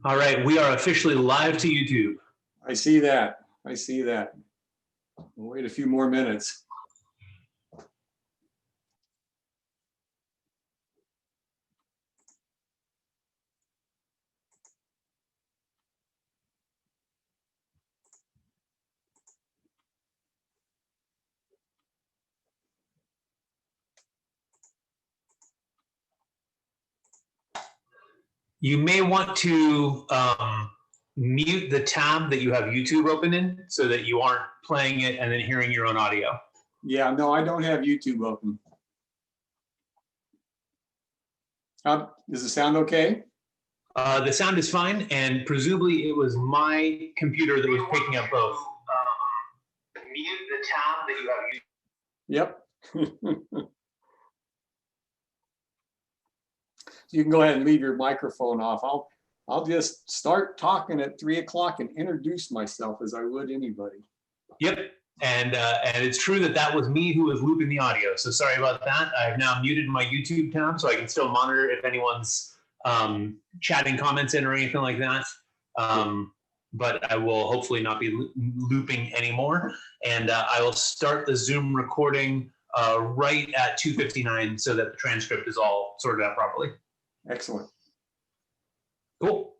All right, we are officially live to YouTube. I see that. I see that. We'll wait a few more minutes. You may want to mute the tab that you have YouTube open in so that you aren't playing it and then hearing your own audio. Yeah, no, I don't have YouTube open. Does the sound okay? The sound is fine, and presumably it was my computer that was picking up both. Mute the tab that you have. Yep. You can go ahead and leave your microphone off. I'll just start talking at 3 o'clock and introduce myself as I would anybody. Yep, and it's true that that was me who was looping the audio. So sorry about that. I've now muted my YouTube tab so I can still monitor if anyone's chatting comments in or anything like that. But I will hopefully not be looping anymore. And I will start the Zoom recording right at 2:59 so that the transcript is all sorted out properly. Excellent. Cool.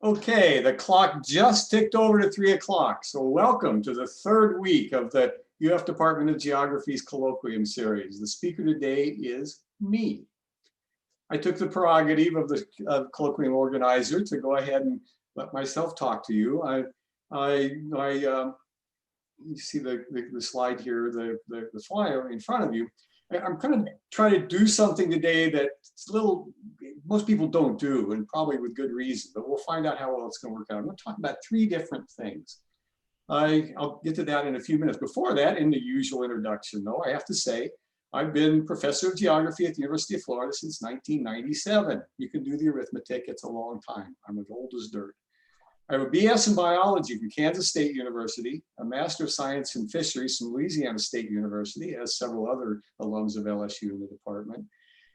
Okay, the clock just ticked over to 3 o'clock. So welcome to the third week of the UF Department of Geography's Colloquium series. The speaker today is me. I took the prerogative of the Colloquium organizer to go ahead and let myself talk to you. You see the slide here, the flyer in front of you. I'm going to try to do something today that most people don't do, and probably with good reason, but we'll find out how well it's going to work out. I'm going to talk about 3 different things. I'll get to that in a few minutes. Before that, in the usual introduction, though, I have to say, I've been professor of geography at the University of Florida since 1997. You can do the arithmetic, it's a long time. I'm as old as dirt. I have a BS in biology from Kansas State University, a Master of Science in Fisheries from Louisiana State University, as several other alums of LSU in the department,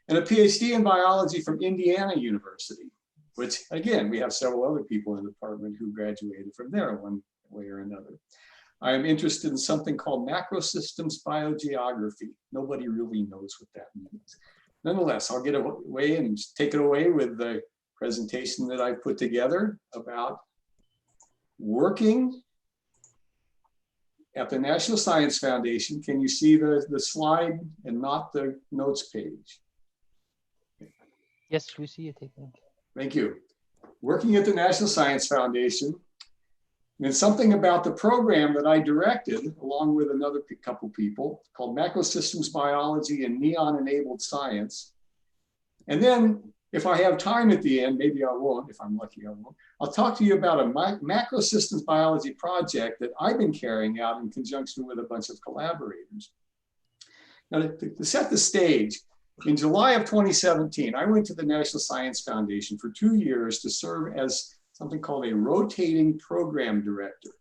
and a PhD in biology from Indiana University, which again, we have several other people in the department who graduated from there one way or another. I am interested in something called macrosystems biogeography. Nobody really knows what that means. Nonetheless, I'll get away and take it away with the presentation that I put together about working at the National Science Foundation. Can you see the slide and not the notes page? Yes, we see it. Thank you. Working at the National Science Foundation, and something about the program that I directed, along with another couple people, called Macrosystems Biology and Neon-Enabled Science. And then, if I have time at the end, maybe I won't, if I'm lucky I won't, I'll talk to you about a macrosystems biology project that I've been carrying out in conjunction with a bunch of collaborators. Now, to set the stage, in July of 2017, I went to the National Science Foundation for 2 years to serve as something called a rotating program director.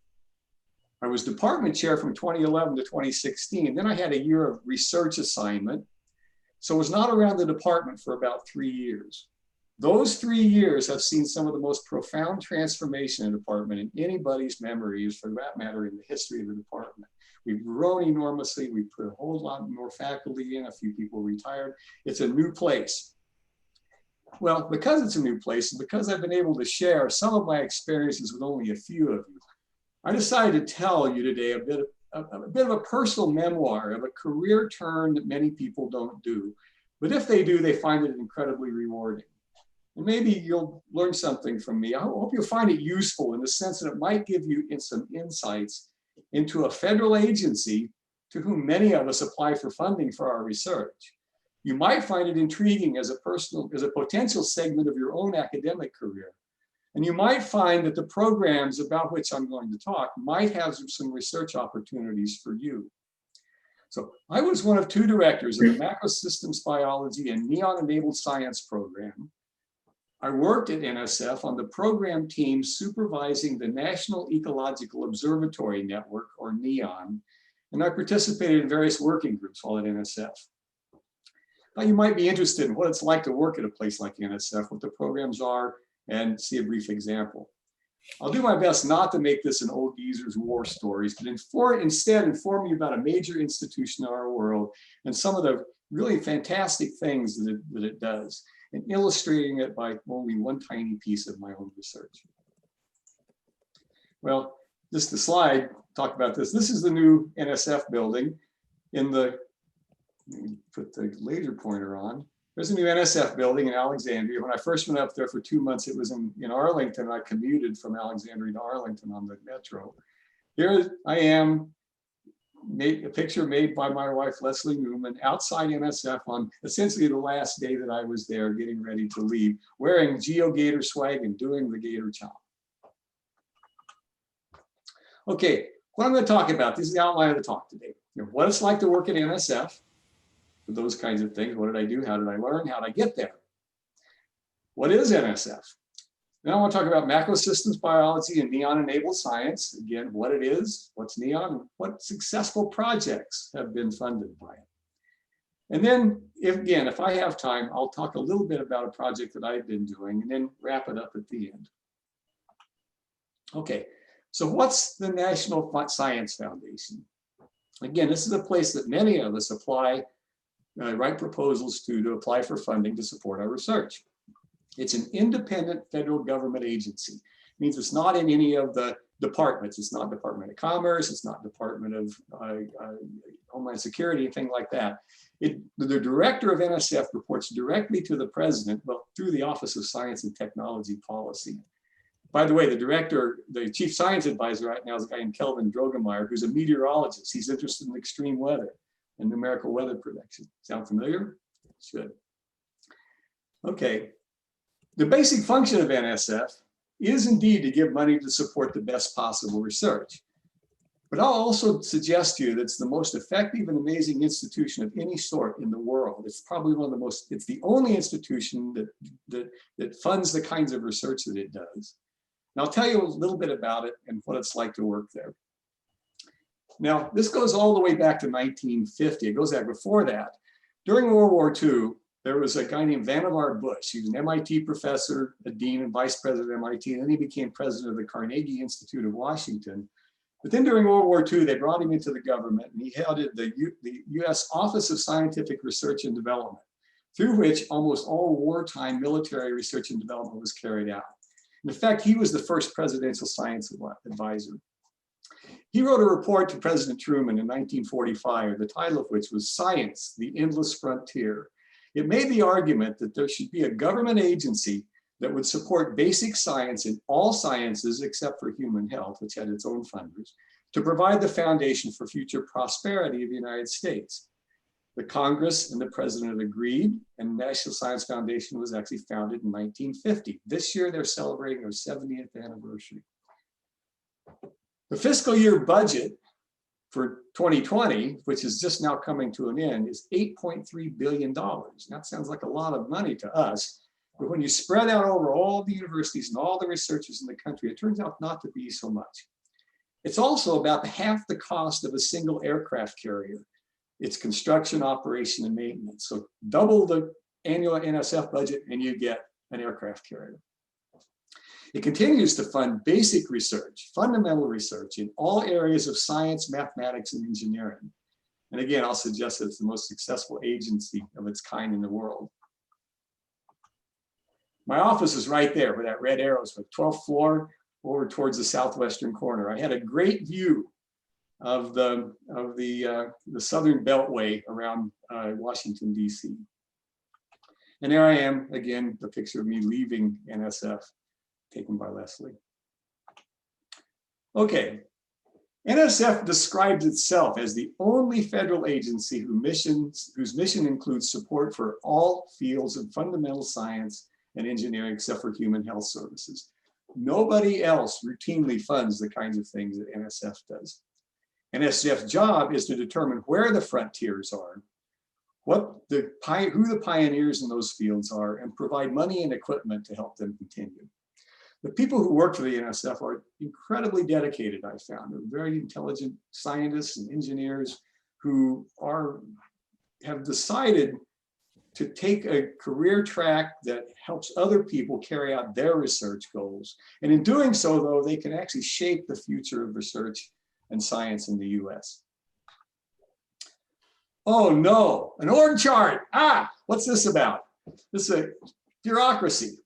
I was department chair from 2011 to 2016. Then I had a year of research assignment. So I was not around the department for about 3 years. Those 3 years have seen some of the most profound transformation in the department in anybody's memories, for that matter, in the history of the department. We've grown enormously. We put a whole lot more faculty in, a few people retired. It's a new place. Well, because it's a new place, and because I've been able to share some of my experiences with only a few of you, I decided to tell you today a bit of a personal memoir of a career turn that many people don't do. But if they do, they find it incredibly rewarding. And maybe you'll learn something from me. I hope you'll find it useful in the sense that it might give you some insights into a federal agency to whom many of us apply for funding for our research. You might find it intriguing as a potential segment of your own academic career. And you might find that the programs about which I'm going to talk might have some research opportunities for you. So I was one of 2 directors of the Macrosystems Biology and Neon-Enabled Science program. I worked at NSF on the program team supervising the National Ecological Observatory Network, or NEON, and I participated in various working groups while at NSF. Now you might be interested in what it's like to work at a place like NSF, what the programs are, and see a brief example. I'll do my best not to make this an old geezer's war stories, but instead inform you about a major institution in our world and some of the really fantastic things that it does, and illustrating it by only one tiny piece of my own research. Well, just the slide, talk about this. This is the new NSF building in the, let me put the laser pointer on. There's a new NSF building in Alexandria. When I first went up there for 2 months, it was in Arlington. I commuted from Alexandria to Arlington on the metro. Here I am, a picture made by my wife, Leslie Newman, outside NSF on essentially the last day that I was there, getting ready to leave, wearing GeoGator swag and doing the gator chop. Okay, what I'm going to talk about, this is the outline of the talk today. What it's like to work at NSF, those kinds of things. What did I do? How did I learn? How did I get there? What is NSF? Then I want to talk about macrosystems biology and neon-enabled science. Again, what it is, what's neon, and what successful projects have been funded by it. And then, if I have time, I'll talk a little bit about a project that I've been doing and then wrap it up at the end. Okay, so what's the National Science Foundation? Again, this is a place that many of us apply, write proposals to apply for funding to support our research. It's an independent federal government agency. It means it's not in any of the departments. It's not Department of Commerce. It's not Department of Homeland Security, anything like that. The director of NSF reports directly to the president, well, through the Office of Science and Technology Policy. By the way, the chief science advisor right now is a guy named Kelvin Drogemeyer, who's a meteorologist. He's interested in extreme weather and numerical weather prediction. Sound familiar? Should. Okay. The basic function of NSF is indeed to give money to support the best possible research. But I'll also suggest to you that it's the most effective and amazing institution of any sort in the world. It's probably one of the most, it's the only institution that funds the kinds of research that it does. And I'll tell you a little bit about it and what it's like to work there. Now, this goes all the way back to 1950. It goes back before that. During World War II, there was a guy named Vannevar Bush. He was an MIT professor, a dean and vice president of MIT, and then he became president of the Carnegie Institute of Washington. But then during World War II, they brought him into the government, and he headed the US Office of Scientific Research and Development, through which almost all wartime military research and development was carried out. In fact, he was the first presidential science advisor. He wrote a report to President Truman in 1945, the title of which was Science, the Endless Frontier. It made the argument that there should be a government agency that would support basic science in all sciences except for human health, which had its own funders, to provide the foundation for future prosperity of the United States. The Congress and the president agreed, and the National Science Foundation was actually founded in 1950. This year, they're celebrating their 70th anniversary. The fiscal year budget for 2020, which is just now coming to an end, is $8.3 billion. That sounds like a lot of money to us, but when you spread out over all the universities and all the researchers in the country, it turns out not to be so much. It's also about half the cost of a single aircraft carrier. Its construction, operation, and maintenance. So double the annual NSF budget and you get an aircraft carrier. It continues to fund basic research, fundamental research in all areas of science, mathematics, and engineering. And again, I'll suggest that it's the most successful agency of its kind in the world. My office is right there where that red arrow is, the 12th floor over towards the southwestern corner. I had a great view of the southern beltway around Washington, D.C. And there I am, again, the picture of me leaving NSF, taken by Leslie. Okay, NSF describes itself as the only federal agency whose mission includes support for all fields of fundamental science and engineering except for human health services. Nobody else routinely funds the kinds of things that NSF does. NSF's job is to determine where the frontiers are, who the pioneers in those fields are, and provide money and equipment to help them continue. The people who work for the NSF are incredibly dedicated, I found. They're very intelligent scientists and engineers who have decided to take a career track that helps other people carry out their research goals. And in doing so, though, they can actually shape the future of research and science in the US. Oh no, an org chart. What's this about? This is a bureaucracy.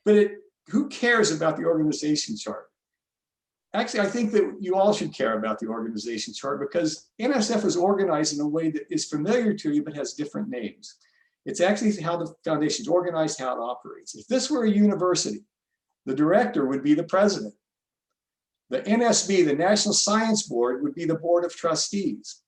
But who cares about the organization chart? Actually, I think that you all should care about the organization chart because NSF is organized in a way that is familiar to you but has different names. It's actually how the foundation is organized, how it operates. If this were a university, the director would be the president. The NSB, the National Science Board, would be the board of trustees.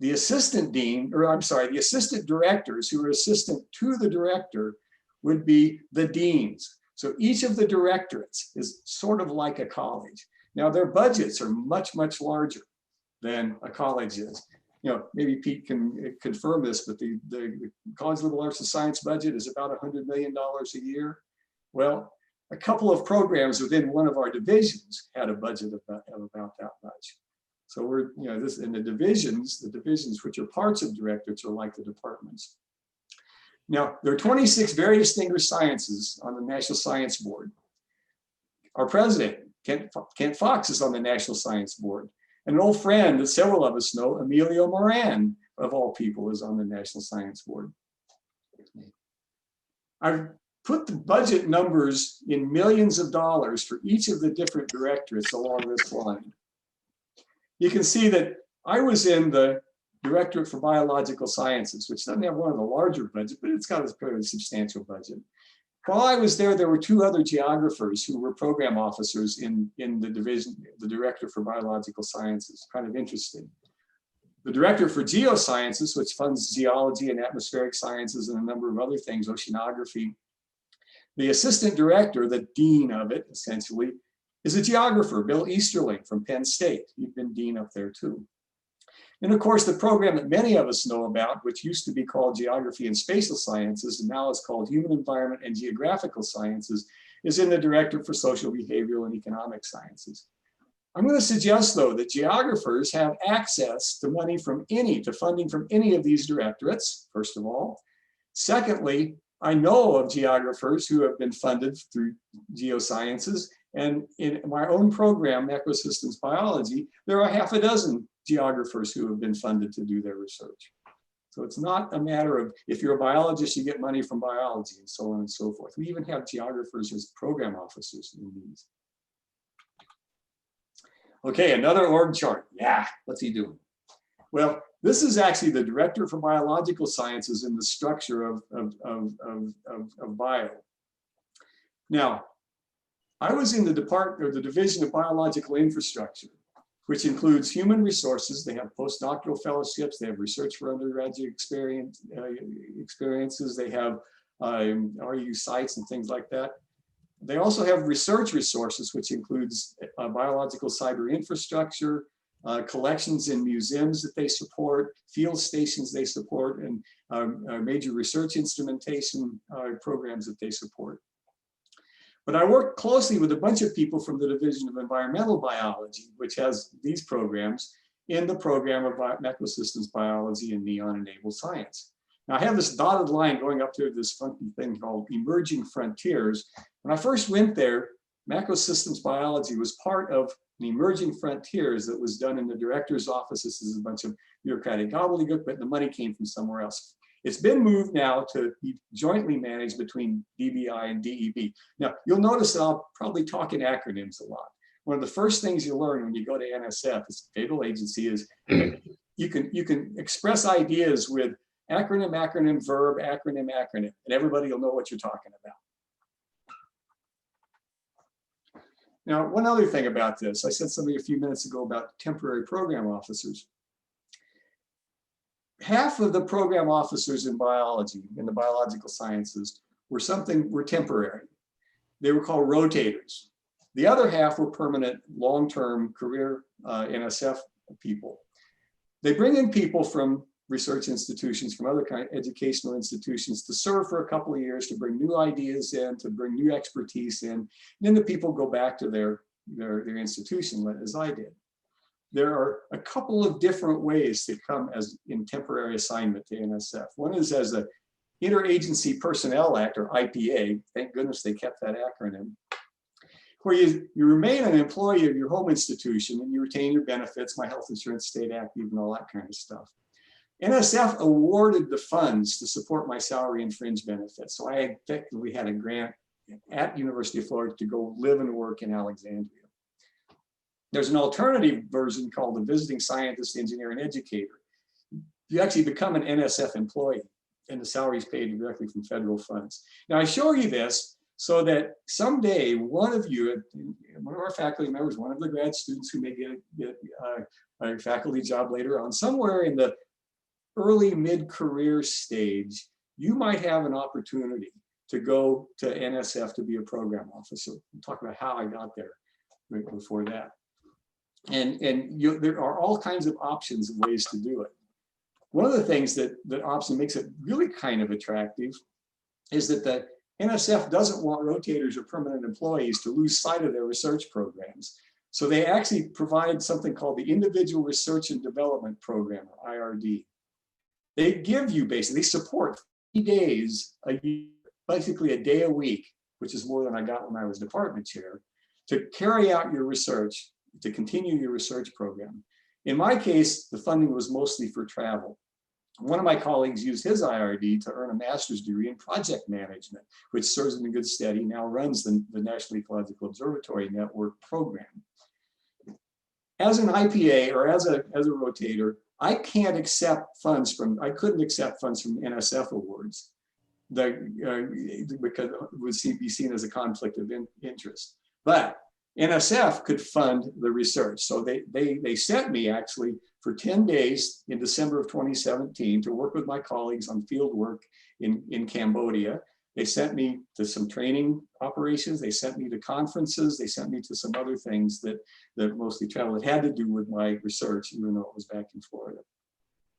The assistant the assistant directors who are assistant to the director would be the deans. So each of the directorates is sort of like a college. Now their budgets are much, much larger than a college is. Maybe Pete can confirm this, but the College of Liberal Arts and Science budget is about $100 million a year. Well, a couple of programs within one of our divisions had a budget of about that much. So we're, this in the divisions which are parts of directorates are like the departments. Now, there are 26 very distinguished sciences on the National Science Board. Our president, Kent Fox, is on the National Science Board. And an old friend that several of us know, Emilio Moran, of all people, is on the National Science Board. I've put the budget numbers in millions of dollars for each of the different directorates along this line, you can see that I was in the Directorate for Biological Sciences, which doesn't have one of the larger budgets, but it's got a fairly substantial budget. While I was there, there were two other geographers who were program officers in the division, the Director for Biological Sciences. Kind of interesting. The Director for Geosciences, which funds geology and atmospheric sciences and a number of other things, oceanography. The Assistant Director, the Dean of it, essentially, is a geographer, Bill Easterling from Penn State. He'd been Dean up there too. And of course, the program that many of us know about, which used to be called Geography and Spatial Sciences, and now is called Human Environment and Geographical Sciences, is in the Director for Social, Behavioral, and Economic Sciences. I'm going to suggest, though, that geographers have access to money from to funding from any of these directorates, first of all. Secondly, I know of geographers who have been funded through geosciences, and in my own program, Microsystems Biology, there are half a dozen geographers who have been funded to do their research. So it's not a matter of, if you're a biologist, you get money from biology and so on and so forth. We even have geographers as program officers in these. Okay, another org chart. Yeah, what's he doing? Well, this is actually the Director for Biological Sciences in the structure of bio. Now, I was in the department or the Division of Biological Infrastructure, which includes human resources. They have postdoctoral fellowships. They have research for undergraduate experiences. They have RU sites and things like that. They also have research resources, which includes biological cyber infrastructure, collections in museums that they support, field stations they support, and major research instrumentation programs that they support. But I worked closely with a bunch of people from the Division of Environmental Biology, which has these programs in the program of Microsystems Biology and Neon-Enabled Science. Now, I have this dotted line going up to this funky thing called Emerging Frontiers. When I first went there, Microsystems Biology was part of the Emerging Frontiers that was done in the director's office. This is a bunch of bureaucratic gobbledygook, but the money came from somewhere else. It's been moved now to be jointly managed between DBI and DEB. Now, you'll notice that I'll probably talk in acronyms a lot. One of the first things you learn when you go to NSF, it's a federal agency, is you can express ideas with acronym, acronym, verb, acronym, acronym, and everybody will know what you're talking about. Now, one other thing about this, I said something a few minutes ago about temporary program officers. Half of the program officers in biology, in the biological sciences, were temporary. They were called rotators. The other half were permanent, long-term career NSF people. They bring in people from research institutions, from other kind of educational institutions to serve for a couple of years, to bring new ideas in, to bring new expertise in. And then the people go back to their institution, as I did. There are a couple of different ways to come as in temporary assignment to NSF. One is as a Interagency Personnel Act, or IPA. Thank goodness they kept that acronym. Where you remain an employee of your home institution and you retain your benefits, my health insurance stayed active and all that kind of stuff. NSF awarded the funds to support my salary and fringe benefits. So I effectively had a grant at University of Florida to go live and work in Alexandria. There's an alternative version called the Visiting Scientist, Engineer, and Educator. You actually become an NSF employee and the salary is paid directly from federal funds. Now I show you this so that someday one of you, one of our faculty members, one of the grad students who may get a faculty job later on, somewhere in the early mid-career stage, you might have an opportunity to go to NSF to be a program officer. We'll talk about how I got there right before that. And there are all kinds of options and ways to do it. One of the things that option makes it really kind of attractive is that the NSF doesn't want rotators or permanent employees to lose sight of their research programs. So they actually provide something called the Individual Research and Development Program, or IRD. They give you basically support 3 days a year, basically a day a week, which is more than I got when I was department chair, to carry out your research, to continue your research program. In my case, the funding was mostly for travel. One of my colleagues used his IRD to earn a master's degree in project management, which serves him in good stead. He now runs the National Ecological Observatory Network program. As an IPA or as a rotator, I couldn't accept funds from NSF awards because it would be seen as a conflict of interest. But NSF could fund the research. So they sent me actually for 10 days in December of 2017 to work with my colleagues on field work in Cambodia. They sent me to some training operations. They sent me to conferences. They sent me to some other things that mostly travel. It had to do with my research, even though it was back in Florida.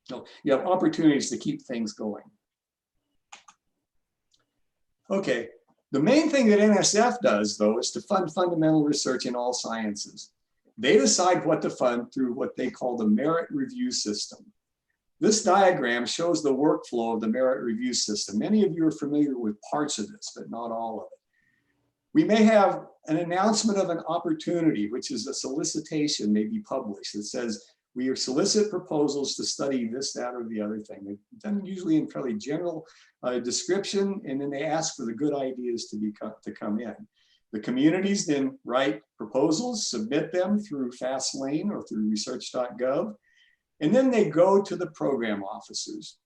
So you have opportunities to keep things going. Okay, the main thing that NSF does, though, is to fund fundamental research in all sciences. They decide what to fund through what they call the merit review system. This diagram shows the workflow of the merit review system. Many of you are familiar with parts of this, but not all of it. We may have an announcement of an opportunity, which is a solicitation may be published that says, we solicit proposals to study this, that, or the other thing. They're done usually in fairly general description, and then they ask for the good ideas to come in. The communities then write proposals, submit them through FastLane or through research.gov, and then they go to the program officers.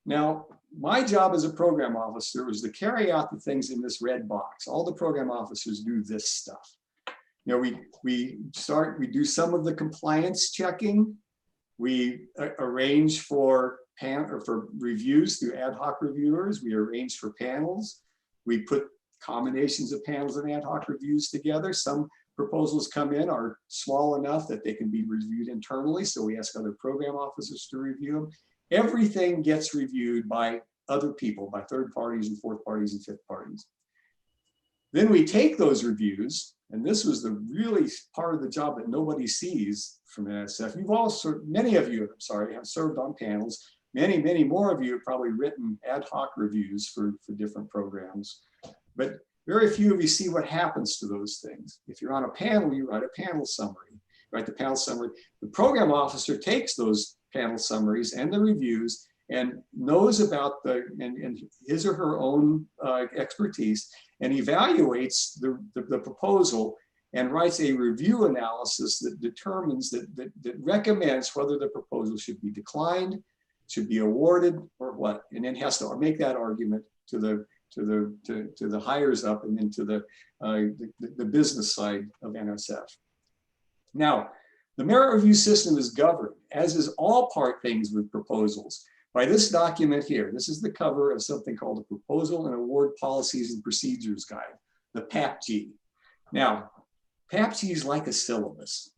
Now, my job as a program officer was to carry out the things in this red box. All the program officers do this stuff. You know, we do some of the compliance checking. We arrange for reviews through ad hoc reviewers. We arrange for panels. We put combinations of panels and ad hoc reviews together. Some proposals come in are small enough that they can be reviewed internally, so we ask other program officers to review them. Everything gets reviewed by other people, by third parties and fourth parties and fifth parties. Then we take those reviews, and this was the really part of the job that nobody sees from NSF. Many of you, have served on panels. Many more of you have probably written ad hoc reviews for different programs. But very few of you see what happens to those things. If you're on a panel, you write a panel summary. Write the panel summary. The program officer takes those panel summaries and the reviews and knows about and his or her own expertise and evaluates the proposal and writes a review analysis that determines that recommends whether the proposal should be declined, should be awarded, or what, and then has to make that argument to the hires up and then to the business side of NSF. Now, the merit review system is governed, as is all part things with proposals, by this document here. This is the cover of something called the Proposal and Award Policies and Procedures Guide, the PAPG. Now, PAPG is like a syllabus.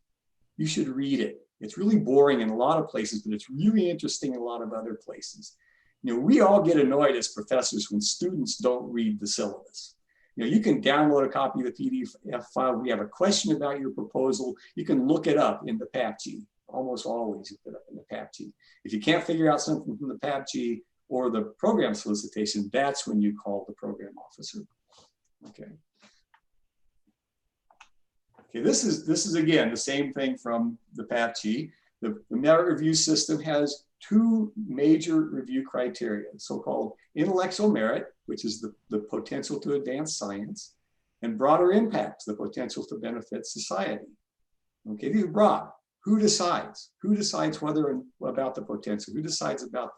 You should read it. It's really boring in a lot of places, but it's really interesting in a lot of other places. You know, we all get annoyed as professors when students don't read the syllabus. You know, you can download a copy of the PDF file. We have a question about your proposal. You can look it up in the PAPG. Almost always you put it up in the PAPG. If you can't figure out something from the PAPG or the program solicitation, that's when you call the program officer. Okay. Okay, this is again the same thing from the PAPG. The merit review system has two major review criteria, so-called intellectual merit, which is the potential to advance science, and broader impact, the potential to benefit society. Okay, these are broad. Who decides? Who decides whether about the potential? Who decides about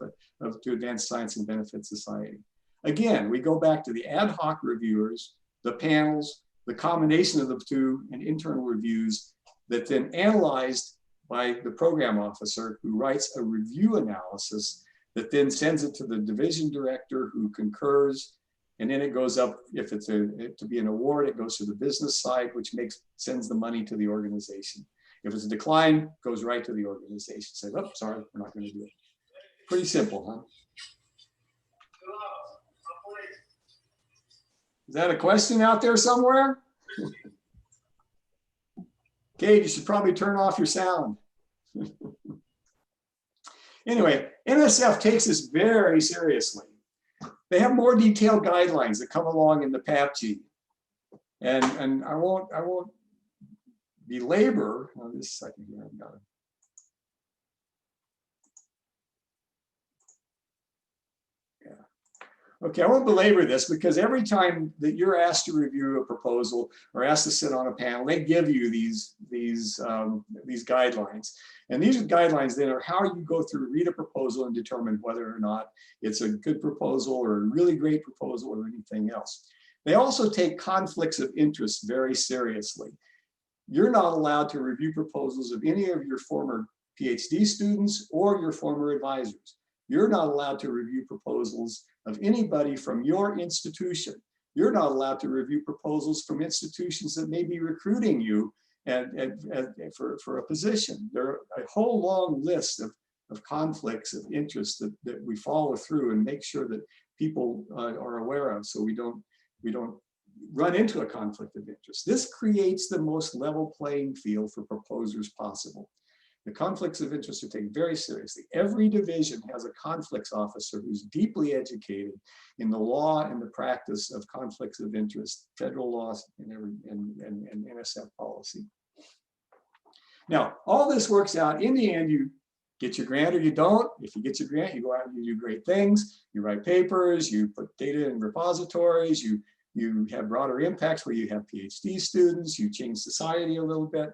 to advance science and benefit society? Again, we go back to the ad hoc reviewers, the panels, the combination of the two, and internal reviews that then analyzed by the program officer, who writes a review analysis that then sends it to the division director, who concurs, and then it goes up. If it's to be an award, it goes to the business side, which sends the money to the organization. If it's a decline, it goes right to the organization. Say, oh, sorry, we're not going to do it. Pretty simple, huh? Is that a question out there somewhere? Kate, you should probably turn off your sound. Anyway, NSF takes this very seriously. They have more detailed guidelines that come along in the PAPG. And I won't belabor, this second here, I've got it. Okay, I won't belabor this because every time that you're asked to review a proposal or asked to sit on a panel, they give you these guidelines. And these guidelines then are how you go through, read a proposal and determine whether or not it's a good proposal or a really great proposal or anything else. They also take conflicts of interest very seriously. You're not allowed to review proposals of any of your former PhD students or your former advisors. You're not allowed to review proposals of anybody from your institution. You're not allowed to review proposals from institutions that may be recruiting you for a position. There are a whole long list of conflicts of interest that we follow through and make sure that people are aware of, so we don't run into a conflict of interest. This creates the most level playing field for proposers possible. The conflicts of interest are taken very seriously. Every division has a conflicts officer who's deeply educated in the law and the practice of conflicts of interest, federal laws and NSF policy. Now, all this works out. In the end, you get your grant or you don't. If you get your grant, you go out and you do great things. You write papers, you put data in repositories, you have broader impacts where you have PhD students, you change society a little bit.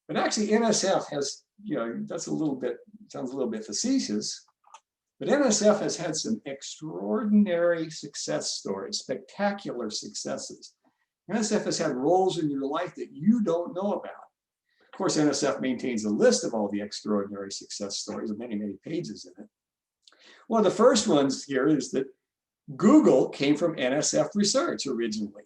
But actually NSF has, that's a little bit, sounds a little bit facetious, but NSF has had some extraordinary success stories, spectacular successes. NSF has had roles in your life that you don't know about. Of course, NSF maintains a list of all the extraordinary success stories, of many, many pages in it. One of the first ones here is that Google came from NSF research originally.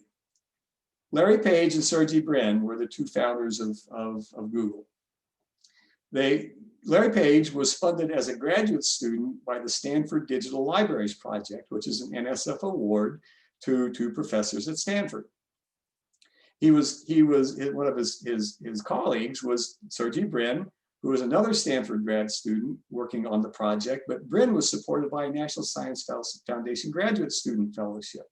Larry Page and Sergey Brin were the two founders of Google. Larry Page was funded as a graduate student by the Stanford Digital Libraries Project, which is an NSF award to professors at Stanford. One of his colleagues was Sergey Brin, who was another Stanford grad student working on the project, but Brin was supported by a National Science Foundation graduate student fellowship.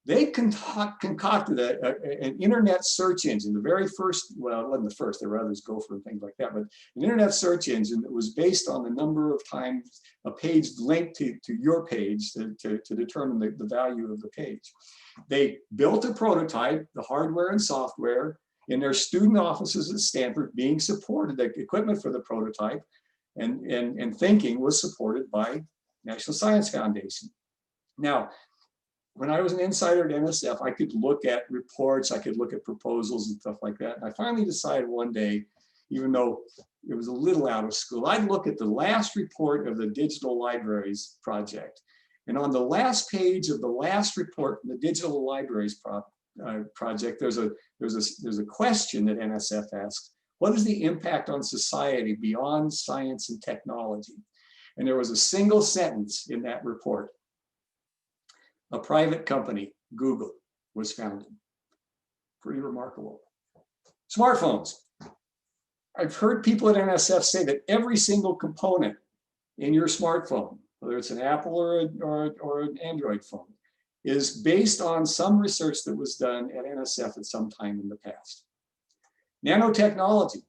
They concocted an internet search engine, the very first, well, it wasn't the first, there were others, Gopher and things like that, but an internet search engine that was based on the number of times a page linked to your page to determine the value of the page. They built a prototype, the hardware and software, in their student offices at Stanford being supported, the equipment for the prototype and thinking was supported by National Science Foundation. Now, when I was an insider at NSF, I could look at reports, I could look at proposals and stuff like that. And I finally decided one day, even though it was a little out of school, I'd look at the last report of the Digital Libraries Project. And on the last page of the last report from the Digital Libraries Project, there's a question that NSF asks: what is the impact on society beyond science and technology? And there was a single sentence in that report. A private company, Google, was founded. Pretty remarkable. Smartphones. I've heard people at NSF say that every single component in your smartphone, whether it's an Apple or an Android phone, is based on some research that was done at NSF at some time in the past. Nanotechnology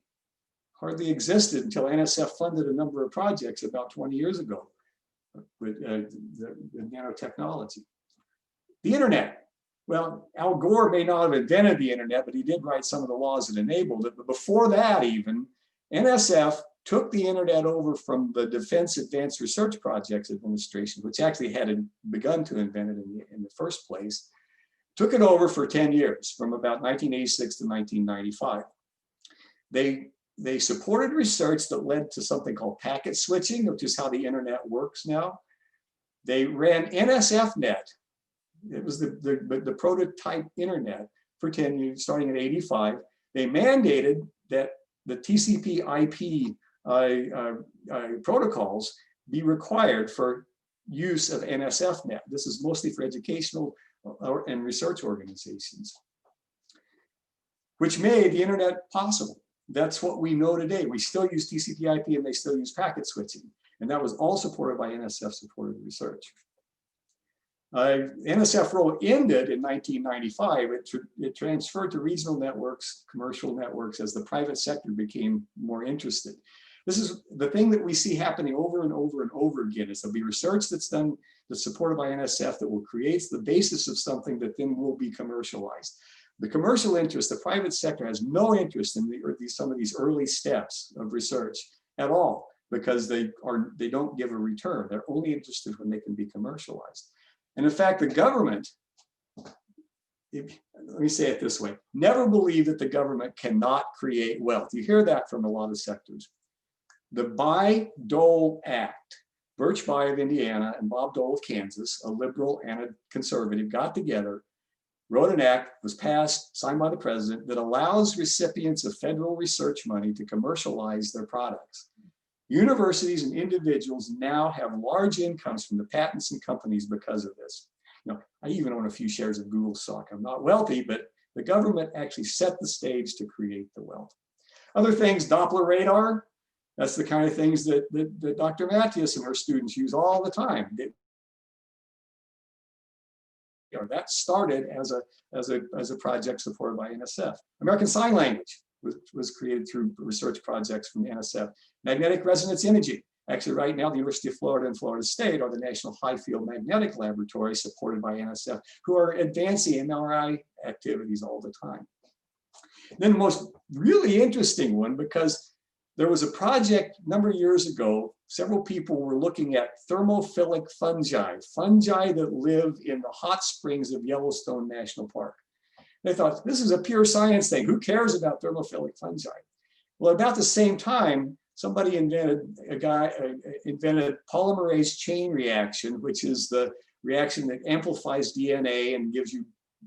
hardly existed until NSF funded a number of projects about 20 years ago with nanotechnology. The internet. Well, Al Gore may not have invented the internet, but he did write some of the laws that enabled it. But before that even, NSF took the internet over from the Defense Advanced Research Projects Administration, which actually had begun to invent it in the first place, took it over for 10 years, from about 1986 to 1995. They supported research that led to something called packet switching, which is how the internet works now. They ran NSFNet. It was the prototype internet for 10 years, starting at 85. They mandated that the TCP/IP protocols be required for use of NSFNet. This is mostly for educational and research organizations, which made the internet possible. That's what we know today. We still use TCP/IP and they still use packet switching. And that was all supported by NSF-supported research. NSF role ended in 1995. It transferred to regional networks, commercial networks, as the private sector became more interested. this is the thing that we see happening over and over and over again, is there'll be research that's done, that's supported by NSF, that will create the basis of something that then will be commercialized. The commercial interest, the private sector has no interest in some of these early steps of research at all, because they don't give a return. They're only interested when they can be commercialized. And in fact, the government, let me say it this way, never believe that the government cannot create wealth. You hear that from a lot of sectors. The Bayh-Dole Act, Birch Bayh of Indiana and Bob Dole of Kansas, a liberal and a conservative, got together, wrote an act, was passed, signed by the president, that allows recipients of federal research money to commercialize their products. Universities and individuals now have large incomes from the patents and companies because of this. You know, I even own a few shares of Google stock. I'm not wealthy, but the government actually set the stage to create the wealth. Other things, Doppler radar, that's the kind of things that Dr. Matthias and her students use all the time. That started as a project supported by NSF. American Sign Language was created through research projects from NSF. Magnetic resonance imaging. Actually, right now, the University of Florida and Florida State are the National High Field Magnetic Laboratory supported by NSF, who are advancing MRI activities all the time. Then the most really interesting one, because there was a project a number of years ago, several people were looking at thermophilic fungi that live in the hot springs of Yellowstone National Park. They thought, this is a pure science thing. Who cares about thermophilic fungi? Well, about the same time, somebody invented polymerase chain reaction, which is the reaction that amplifies DNA and gives you,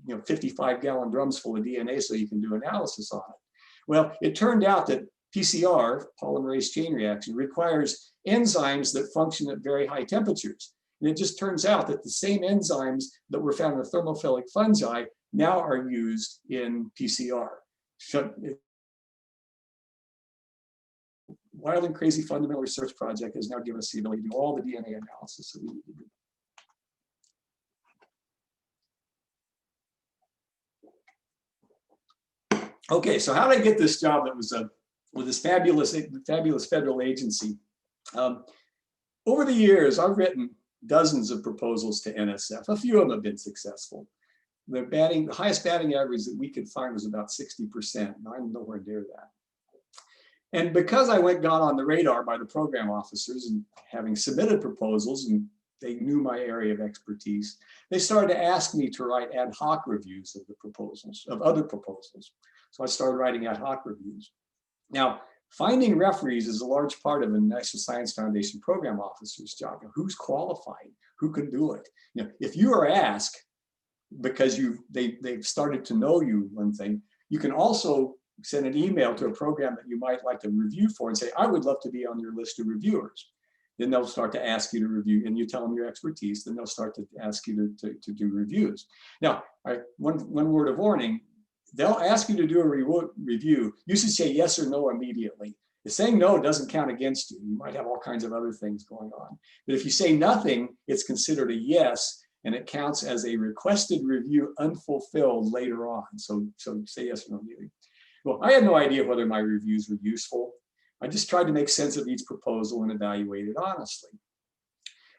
55-gallon drums full of DNA so you can do analysis on it. Well, it turned out that PCR, polymerase chain reaction, requires enzymes that function at very high temperatures. And it just turns out that the same enzymes that were found in the thermophilic fungi now are used in PCR. Wild and crazy fundamental research project has now given us the ability to do all the DNA analysis that we need to do. Okay, so how did I get this job that was with this fabulous federal agency? Over the years, I've written dozens of proposals to NSF. A few of them have been successful. The highest batting average that we could find was about 60%, and I'm nowhere near that. And because I got on the radar by the program officers and having submitted proposals, and they knew my area of expertise, they started to ask me to write ad hoc reviews of the proposals, of other proposals. So I started writing ad hoc reviews. Now, finding referees is a large part of a National Science Foundation program officer's job. Who's qualified? Who can do it? If you are asked because they've started to know you, one thing, you can also send an email to a program that you might like to review for and say, I would love to be on your list of reviewers. Then they'll start to ask you to review, and you tell them your expertise, then they'll start to ask you to do reviews. Now, one word of warning, they'll ask you to do a review. You should say yes or no immediately. If saying no doesn't count against you. You might have all kinds of other things going on. But if you say nothing, it's considered a yes, and it counts as a requested review unfulfilled later on. So say yes or no immediately. Well, I had no idea whether my reviews were useful. I just tried to make sense of each proposal and evaluate it honestly.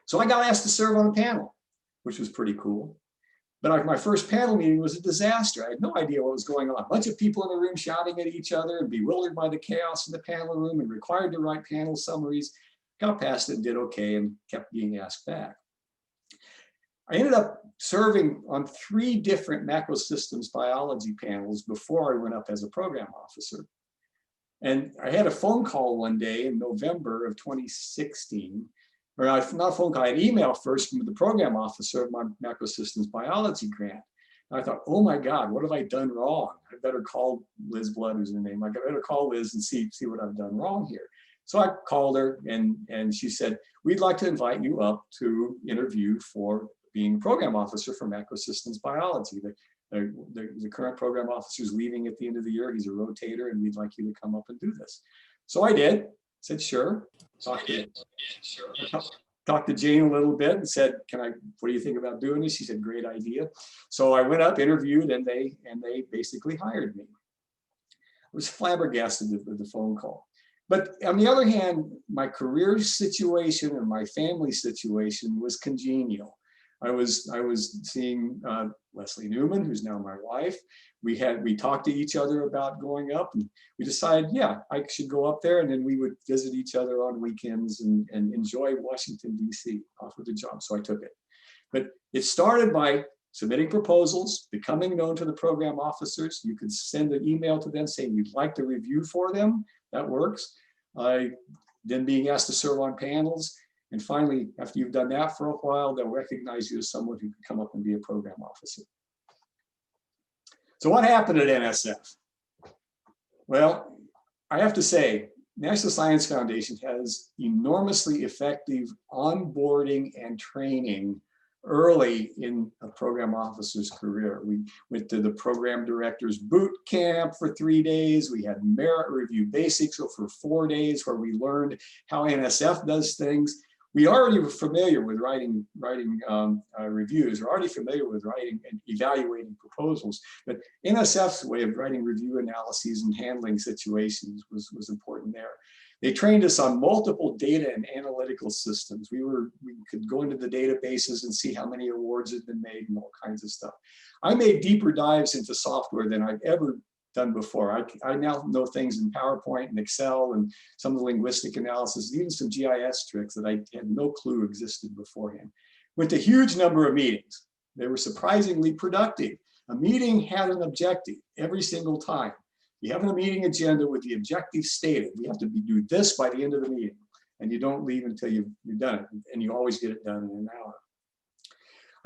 So I got asked to serve on a panel, which was pretty cool. But my first panel meeting was a disaster. I had no idea what was going on. A bunch of people in the room shouting at each other and bewildered by the chaos in the panel room and required to write panel summaries. Got past it and did okay and kept being asked back. I ended up serving on 3 different macrosystems biology panels before I went up as a program officer. And I had a phone call one day in November of 2016, or not a phone call, I had an email first from the program officer of my macrosystems biology grant. And I thought, oh my God, what have I done wrong? I better call Liz Blood, who's her name. I better call Liz and see what I've done wrong here. So I called her and she said, we'd like to invite you up to interview for being program officer for macrosystems biology. The current program officer is leaving at the end of the year. He's a rotator, and we'd like you to come up and do this. So I did. Said sure. Talked to Jane a little bit and said, what do you think about doing this? She said, great idea. So I went up, interviewed, and they basically hired me. I was flabbergasted with the phone call. But on the other hand, my career situation and my family situation was congenial. I was seeing Leslie Newman, who's now my wife. We talked to each other about going up, and we decided, yeah, I should go up there, and then we would visit each other on weekends and enjoy Washington, D.C. Offered the job, so I took it. But it started by submitting proposals, becoming known to the program officers. You could send an email to them saying you'd like to review for them. That works. Then being asked to serve on panels. And finally, after you've done that for a while, they'll recognize you as someone who can come up and be a program officer. So what happened at NSF? Well, I have to say, National Science Foundation has enormously effective onboarding and training early in a program officer's career. We went to the program director's boot camp for 3 days. We had merit review basics for 4 days where we learned how NSF does things. We already were familiar with writing reviews. We're already familiar with writing and evaluating proposals, but NSF's way of writing review analyses and handling situations was important there. They trained us on multiple data and analytical systems. We could go into the databases and see how many awards had been made and all kinds of stuff. I made deeper dives into software than I've ever done before. I now know things in PowerPoint and Excel and some of the linguistic analysis, even some GIS tricks that I had no clue existed beforehand. Went to a huge number of meetings. They were surprisingly productive. A meeting had an objective every single time. You have a meeting agenda with the objective stated. We have to do this by the end of the meeting, and you don't leave until you've done it, and you always get it done in an hour.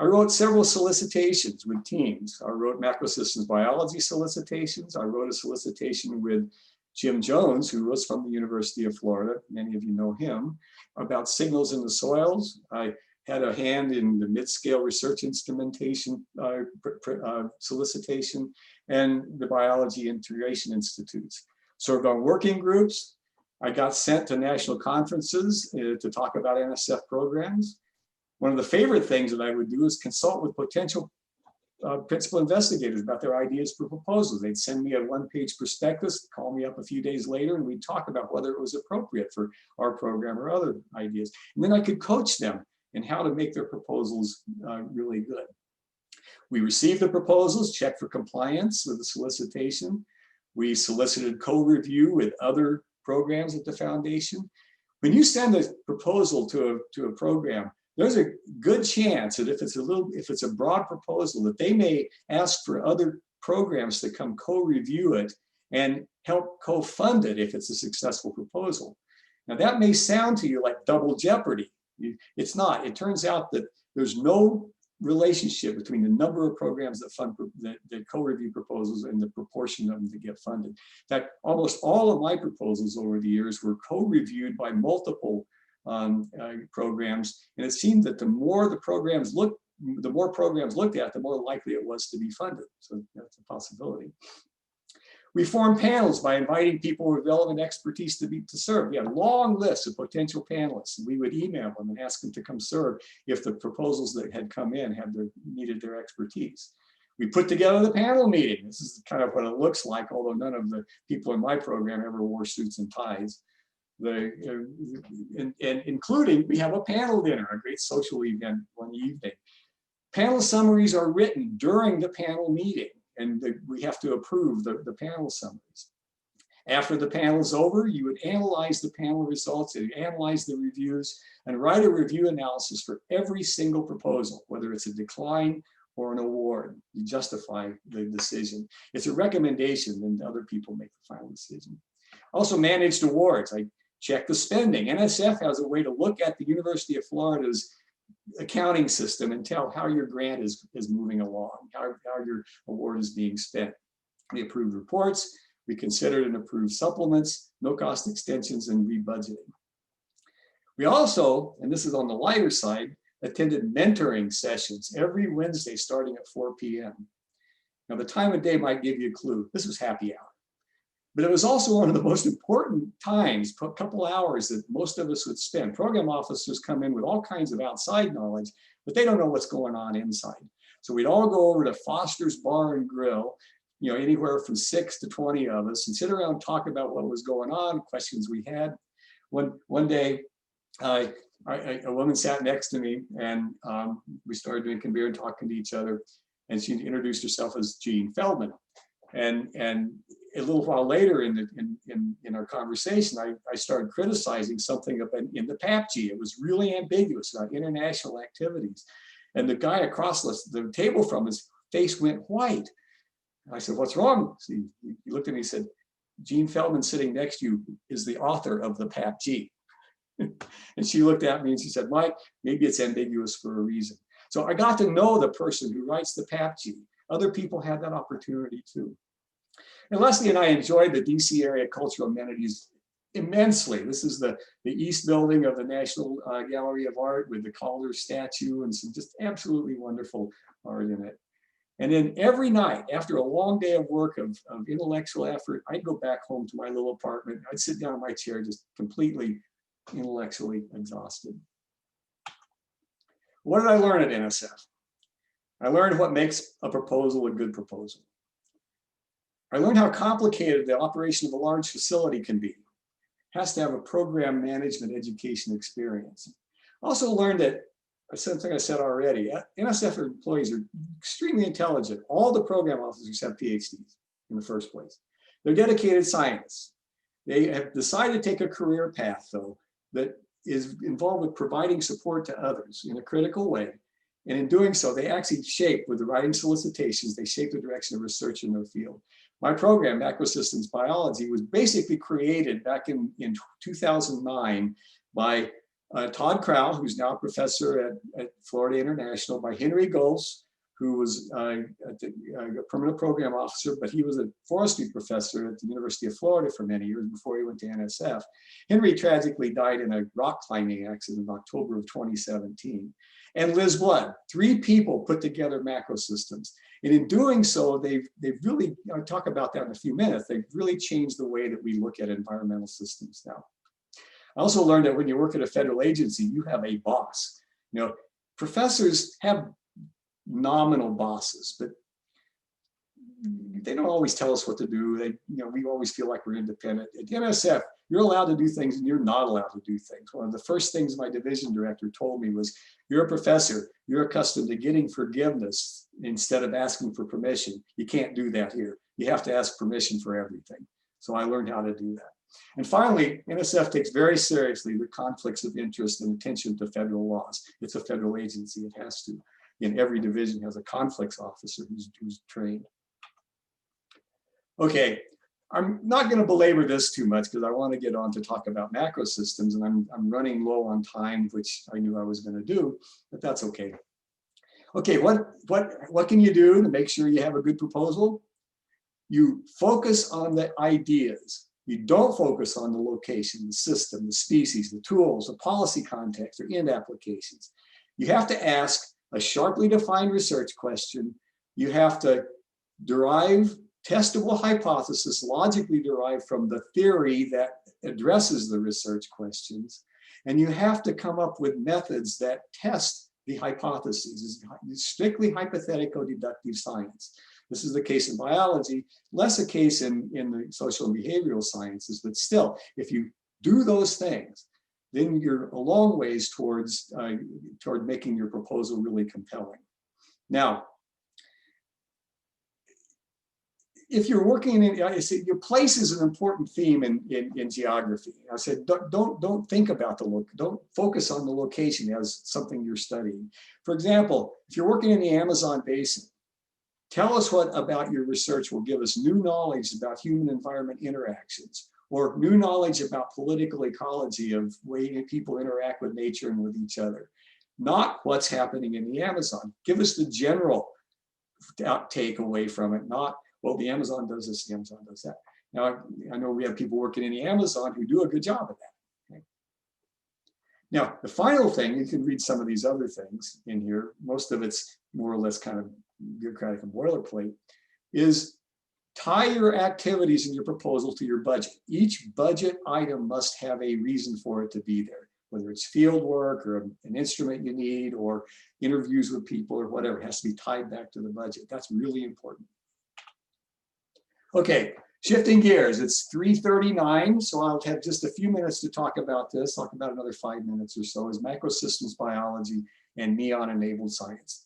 I wrote several solicitations with teams. I wrote macrosystems biology solicitations. I wrote a solicitation with Jim Jones, who was from the University of Florida. Many of you know him, about signals in the soils. I had a hand in the mid-scale research instrumentation solicitation and the Biology Integration Institutes. Served on working groups. I got sent to national conferences to talk about NSF programs. One of the favorite things that I would do is consult with potential principal investigators about their ideas for proposals. They'd send me a one-page prospectus, call me up a few days later, and we'd talk about whether it was appropriate for our program or other ideas. And then I could coach them in how to make their proposals really good. We received the proposals, checked for compliance with the solicitation. We solicited co-review with other programs at the foundation. When you send a proposal to a program, there's a good chance that if it's a broad proposal, that they may ask for other programs to come co-review it and help co-fund it if it's a successful proposal. Now that may sound to you like double jeopardy. It's not. It turns out that there's no relationship between the number of programs that co-review proposals and the proportion of them that get funded. In fact, almost all of my proposals over the years were co-reviewed by multiple programs, and it seemed that the more programs looked at, the more likely it was to be funded. So that's a possibility. We formed panels by inviting people with relevant expertise to serve. We had a long list of potential panelists, and we would email them and ask them to come serve if the proposals that had come in needed their expertise. We put together the panel meeting. This is kind of what it looks like, although none of the people in my program ever wore suits and ties. Including, we have a panel dinner, a great social event one evening. Panel summaries are written during the panel meeting, and we have to approve the panel summaries. After the panel is over, you would analyze the panel results, and analyze the reviews, and write a review analysis for every single proposal, whether it's a decline or an award. You justify the decision. It's a recommendation, and other people make the final decision. Also managed awards. I check the spending. NSF has a way to look at the University of Florida's accounting system and tell how your grant is moving along, how your award is being spent. We approve reports, we considered and approved supplements, no cost extensions, and rebudgeting. We also, and this is on the lighter side, attended mentoring sessions every Wednesday starting at 4 p.m. Now the time of day might give you a clue. This was happy hour. But it was also one of the most important times, a couple hours that most of us would spend. Program officers come in with all kinds of outside knowledge, but they don't know what's going on inside. So we'd all go over to Foster's Bar and Grill, anywhere from 6 to 20 of us, and sit around and talk about what was going on, questions we had. One day, a woman sat next to me, and we started drinking beer and talking to each other, and she introduced herself as Jean Feldman. And a little while later in our conversation, I started criticizing something up in the PAPG. It was really ambiguous about international activities. And the guy across the table from his face went white. And I said, "What's wrong?" So he looked at me and said, "Jean Feldman sitting next to you is the author of the PAPG." And she looked at me and she said, "Mike, maybe it's ambiguous for a reason." So I got to know the person who writes the PAPG. Other people had that opportunity too. And Leslie and I enjoyed the DC area cultural amenities immensely. This is the East Building of the National Gallery of Art with the Calder statue and some just absolutely wonderful art in it. And then every night, after a long day of work, of intellectual effort, I'd go back home to my little apartment. I'd sit down in my chair, just completely intellectually exhausted. What did I learn at NSF? I learned what makes a proposal a good proposal. I learned how complicated the operation of a large facility can be. It has to have a program management education experience. I also learned that, something I said already, NSF employees are extremely intelligent. All the program officers have PhDs in the first place. They're dedicated scientists. They have decided to take a career path, though, that is involved with providing support to others in a critical way. And in doing so, they actually shape, with the writing solicitations, they shape the direction of research in their field. My program, Microsystems Biology, was basically created back in 2009 by Todd Crowell, who's now a professor at Florida International, by Henry Gulls, who was a permanent program officer, but he was a forestry professor at the University of Florida for many years before he went to NSF. Henry tragically died in a rock climbing accident in October of 2017. And Liz Blood, 3 people put together Macrosystems. And in doing so, they've really, I'll talk about that in a few minutes, they've really changed the way that we look at environmental systems now. I also learned that when you work at a federal agency, you have a boss. Professors have nominal bosses, but they don't always tell us what to do. We always feel like we're independent. At NSF, you're allowed to do things and you're not allowed to do things. One of the first things my division director told me was, "You're a professor, you're accustomed to getting forgiveness instead of asking for permission. You can't do that here. You have to ask permission for everything." So I learned how to do that. And finally, NSF takes very seriously the conflicts of interest and attention to federal laws. It's a federal agency, it has to. And every division has a conflicts officer who's trained. Okay, I'm not going to belabor this too much because I want to get on to talk about macrosystems, and I'm running low on time, which I knew I was going to do, but that's okay. Okay, what can you do to make sure you have a good proposal? You focus on the ideas. You don't focus on the location, the system, the species, the tools, the policy context, or end applications. You have to ask a sharply defined research question. You have to derive testable hypothesis logically derived from the theory that addresses the research questions. And you have to come up with methods that test the hypotheses. It's strictly hypothetico-deductive science. This is the case in biology, less a case in the social and behavioral sciences, but still, if you do those things, then you're a long ways toward making your proposal really compelling. Now, if you're working in, I said, your place is an important theme in geography. I said, don't think about don't focus on the location as something you're studying. For example, if you're working in the Amazon basin, tell us what about your research will give us new knowledge about human-environment interactions, or new knowledge about political ecology of way people interact with nature and with each other. Not what's happening in the Amazon. Give us the general takeaway from it, not, well, the Amazon does this, the Amazon does that. Now, I know we have people working in the Amazon who do a good job of that. Okay? Now, the final thing, you can read some of these other things in here, most of it's more or less kind of bureaucratic and boilerplate, is tie your activities in your proposal to your budget. Each budget item must have a reason for it to be there, whether it's field work or an instrument you need or interviews with people or whatever. It has to be tied back to the budget. That's really important. Okay, shifting gears, it's 3:39, so I'll have just a few minutes to talk about this. Talk about another 5 minutes or so, is microsystems biology and neon-enabled science.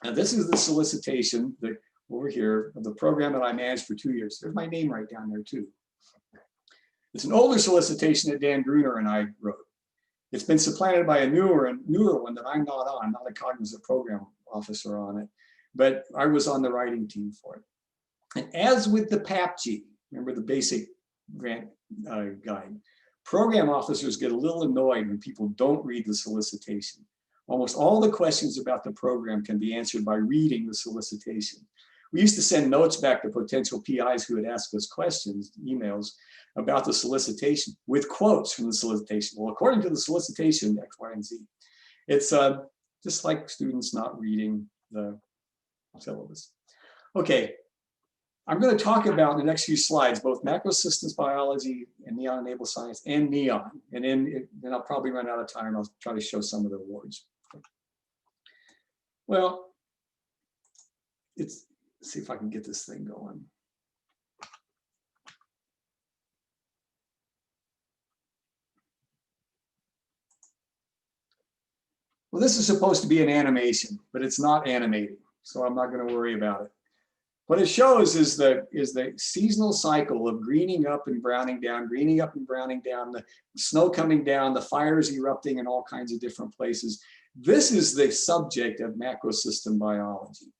Now, this is the solicitation that over here of the program that I managed for 2 years. There's my name right down there too. It's an older solicitation that Dan Gruner and I wrote. It's been supplanted by a newer one that I'm not on. I'm not a cognizant program officer on it, but I was on the writing team for it. And as with the PAPG, remember the basic grant guide, program officers get a little annoyed when people don't read the solicitation. Almost all the questions about the program can be answered by reading the solicitation. We used to send notes back to potential PIs who would ask us questions, emails about the solicitation with quotes from the solicitation. Well, according to the solicitation, X, Y, and Z. It's just like students not reading the syllabus. Okay, I'm going to talk about in the next few slides both macrosystems biology and neon-enabled science and NEON. And then I'll probably run out of time. I'll try to show some of the awards. Well, let's see if I can get this thing going. Well, this is supposed to be an animation, but it's not animating, so I'm not going to worry about it. What it shows is the seasonal cycle of greening up and browning down, greening up and browning down, the snow coming down, the fires erupting in all kinds of different places. This is the subject of macrosystem biology.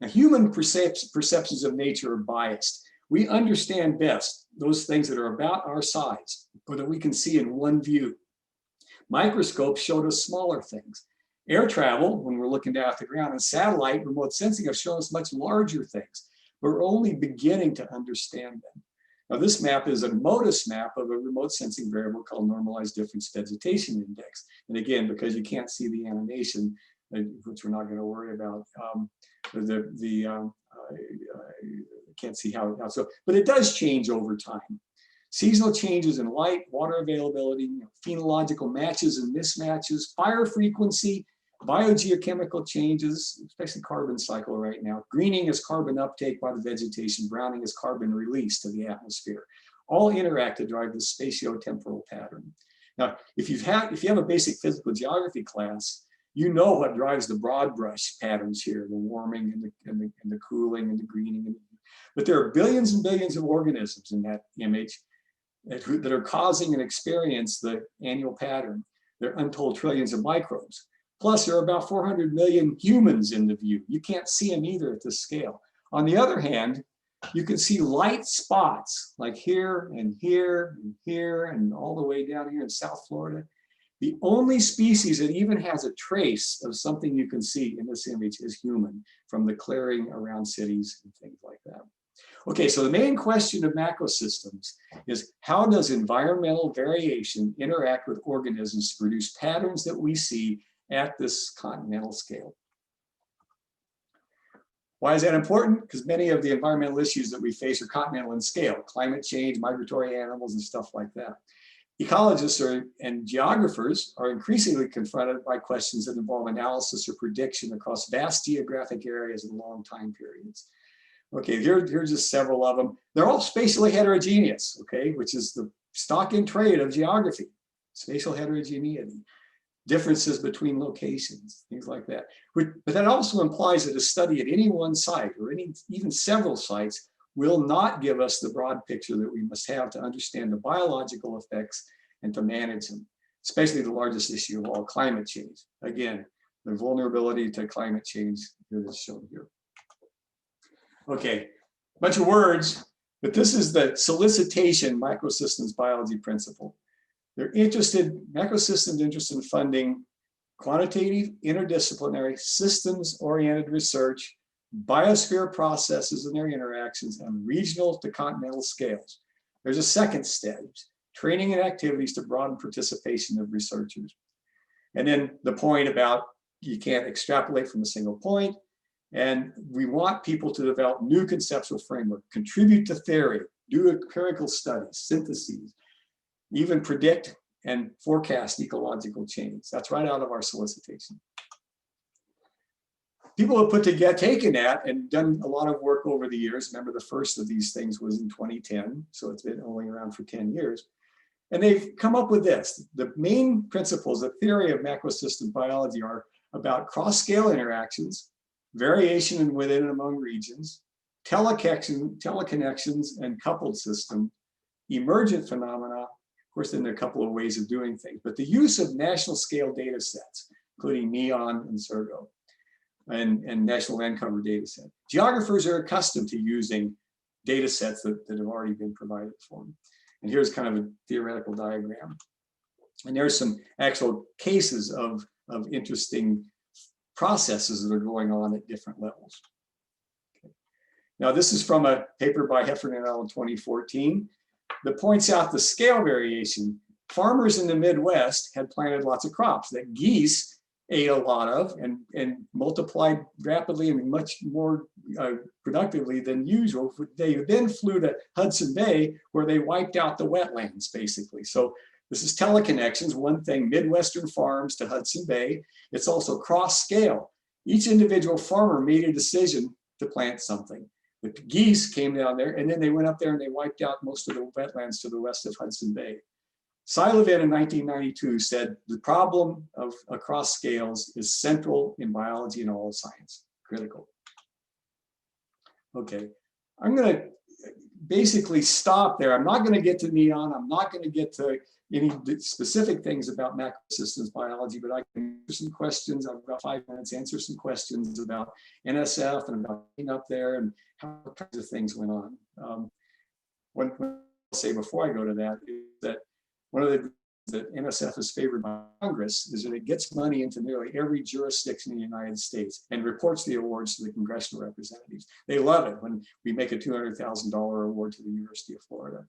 Now, human perceptions of nature are biased. We understand best those things that are about our size or that we can see in one view. Microscopes showed us smaller things. Air travel, when we're looking down at the ground, and satellite remote sensing have shown us much larger things. But we're only beginning to understand them. Now, this map is a MODIS map of a remote sensing variable called normalized difference vegetation index. And again, because you can't see the animation, which we're not going to worry about, can't see how so, but it does change over time. Seasonal changes in light, water availability, phenological matches and mismatches, fire frequency, biogeochemical changes, especially carbon cycle right now. Greening is carbon uptake by the vegetation, browning is carbon release to the atmosphere. All interact to drive the spatio-temporal pattern. Now, if you have a basic physical geography class, you know what drives the broad brush patterns here, the warming and the cooling and the greening. But there are billions and billions of organisms in that image that are causing and experience the annual pattern. There are untold trillions of microbes. Plus, there are about 400 million humans in the view. You can't see them either at this scale. On the other hand, you can see light spots like here and here and here and all the way down here in South Florida. The only species that even has a trace of something you can see in this image is human, from the clearing around cities and things like that. Okay, so the main question of macrosystems is, how does environmental variation interact with organisms to produce patterns that we see at this continental scale? Why is that important? Because many of the environmental issues that we face are continental in scale: climate change, migratory animals, and stuff like that. Ecologists and geographers are increasingly confronted by questions that involve analysis or prediction across vast geographic areas and long time periods. Okay, here's just several of them. They're all spatially heterogeneous, okay, which is the stock in trade of geography, spatial heterogeneity, differences between locations, things like that. But that also implies that a study at any one site or even several sites will not give us the broad picture that we must have to understand the biological effects and to manage them, especially the largest issue of all, climate change. Again, the vulnerability to climate change is shown here. Okay, a bunch of words, but this is the solicitation microsystems biology principle. They're macrosystems interested in funding quantitative, interdisciplinary, systems-oriented research, biosphere processes and their interactions on regional to continental scales. There's a second stage, training and activities to broaden participation of researchers. And then the point about you can't extrapolate from a single point. And we want people to develop new conceptual framework, contribute to theory, do empirical studies, syntheses, even predict and forecast ecological change. That's right out of our solicitation. people have taken that and done a lot of work over the years. Remember, the first of these things was in 2010, so it's been only around for 10 years. And they've come up with this. The main principles, the theory of macrosystem biology are about cross-scale interactions, variation within and among regions, teleconnections and coupled system, emergent phenomena. Of course, then there are a couple of ways of doing things, but the use of national scale data sets, including NEON and Sergo, and National Land Cover data set. Geographers are accustomed to using data sets that have already been provided for them. And here's kind of a theoretical diagram. And there's some actual cases of interesting processes that are going on at different levels. Okay. Now, this is from a paper by Heffernan et al. In 2014 that points out the scale variation. Farmers in the Midwest had planted lots of crops that geese ate a lot of and multiplied rapidly and much more productively than usual. They then flew to Hudson Bay where they wiped out the wetlands, basically. So this is teleconnections, one thing, Midwestern farms to Hudson Bay. It's also cross scale. Each individual farmer made a decision to plant something. The geese came down there and then they went up there and they wiped out most of the wetlands to the west of Hudson Bay. Sullivan in 1992 said the problem of across scales is central in biology and all of science, critical. Okay, I'm going to basically stop there. I'm not going to get to NEON. I'm not going to get to any specific things about macrosystems biology, but I can answer some questions. I've got 5 minutes, answer some questions about NSF and about being up there and how kinds of things went on. One thing I'll say before I go to that is that one of the reasons that NSF is favored by Congress is that it gets money into nearly every jurisdiction in the United States and reports the awards to the congressional representatives. They love it when we make a $200,000 award to the University of Florida.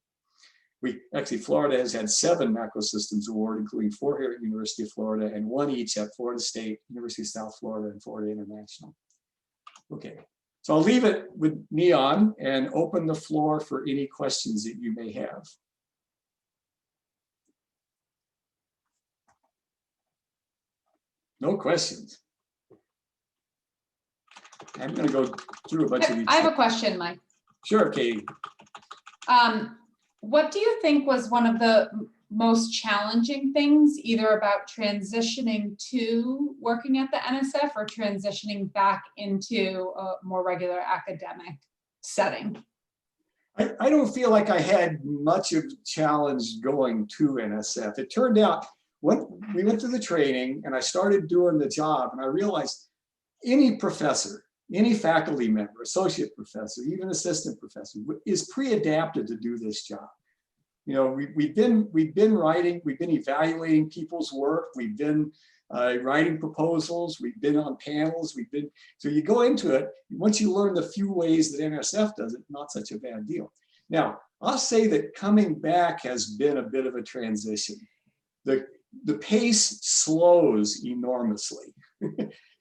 Florida has had 7 macrosystems award, including 4 here at University of Florida and 1 each at Florida State, University of South Florida, and Florida International. Okay, so I'll leave it with NEON and open the floor for any questions that you may have. No questions. I'm going to go through a bunch of these. I have a question, Mike. Sure, Katie. What do you think was one of the most challenging things, either about transitioning to working at the NSF or transitioning back into a more regular academic setting? I don't feel like I had much of a challenge going to NSF. It turned out when we went through the training and I started doing the job, and I realized any professor, any faculty member, associate professor, even assistant professor is pre-adapted to do this job. You know, we've been writing, we've been evaluating people's work, we've been writing proposals, we've been on panels, so you go into it, once you learn the few ways that NSF does it, not such a bad deal. Now, I'll say that coming back has been a bit of a transition. The pace slows enormously.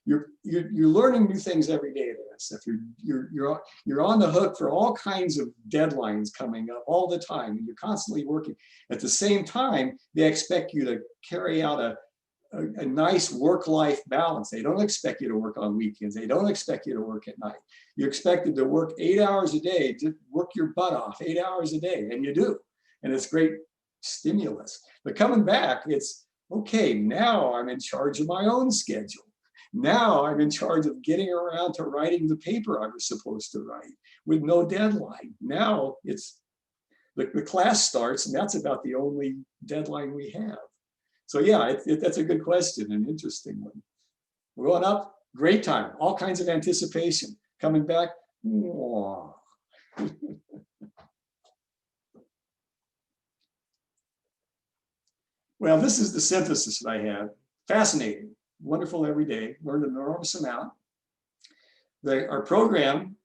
You're learning new things every day at NSF. You're on the hook for all kinds of deadlines coming up all the time, and you're constantly working. At the same time, they expect you to carry out a nice work-life balance. They don't expect you to work on weekends. They don't expect you to work at night. You're expected to work 8 hours a day, to work your butt off 8 hours a day, and you do. And it's great stimulus. But coming back, it's okay, now I'm in charge of my own schedule. Now I'm in charge of getting around to writing the paper I was supposed to write with no deadline. Now it's the class starts, and that's about the only deadline we have. So yeah, that's a good question, an interesting one. We're going up, great time, all kinds of anticipation. Coming back, whoa. Well, this is the synthesis that I had. Fascinating, wonderful every day, learned an enormous amount. Our program,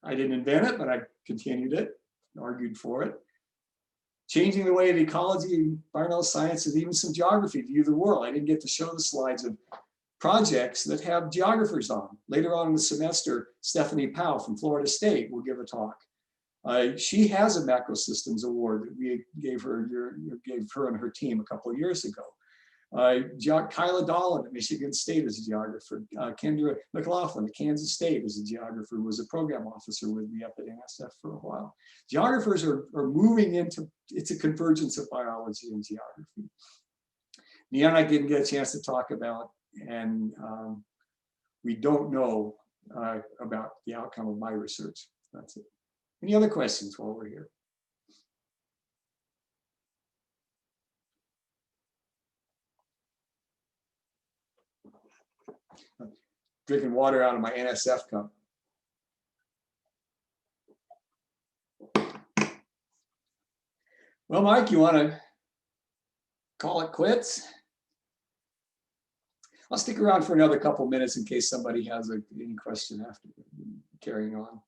I didn't invent it, but I continued it, argued for it. Changing the way of ecology, environmental science, and even some geography view the world. I didn't get to show the slides of projects that have geographers on. Later on in the semester, Stephanie Powell from Florida State will give a talk. She has a macrosystems award that we gave her and her team a couple of years ago. Kyla Dolan at Michigan State is a geographer. Kendra McLaughlin at Kansas State is a geographer, was a program officer with me up at NSF for a while. Geographers are moving into, it's a convergence of biology and geography. Neon I didn't get a chance to talk about, and we don't know about the outcome of my research. That's it. Any other questions while we're here? Drinking water out of my NSF cup. Well, Mike, you want to call it quits? I'll stick around for another couple minutes in case somebody has any question after carrying on.